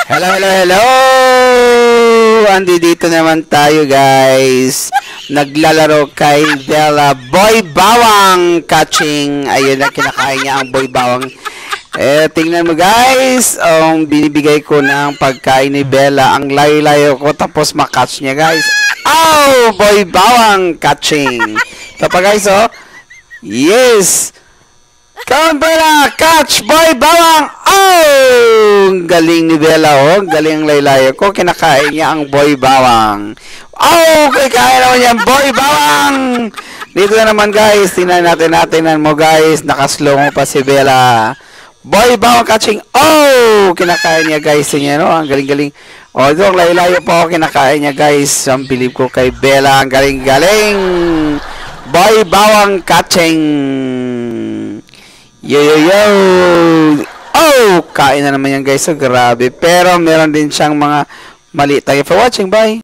Hello, hello, hello! Andi dito naman tayo, guys. Naglalaro kay Bella. Boy Bawang catching. Ayun na, kinakain niya ang Boy Bawang. Tingnan mo, guys. Binibigay ko ng pagkain ni Bella. Ang layo-layo ko, tapos makatch niya, guys. Oh! Boy Bawang catching. Ito pa, guys, oh. Yes! Come on, Bella! Catch! Boy Bawang! Oh! Galing ni Bella, oh. Galing ang laylayo ko. Kinakain niya ang Boy Bawang. Oh! Kaya naman yan, Boy Bawang! Dito na naman, guys. Tingnan natin mo, guys. Nakaslow mo pa si Bella. Boy Bawang catching. Oh! Kinakain niya, guys. Tingnan, no? Ang galing-galing. Oh, ito ang laylayo po. Kinakain niya, guys. Ang bilib ko kay Bella. Ang galing-galing. Boy Bawang catching. Yo, yo, yo! Oh! Kain na naman yan, guys. So, grabe. Pero, meron din siyang mga mali. Thank you for watching. Bye!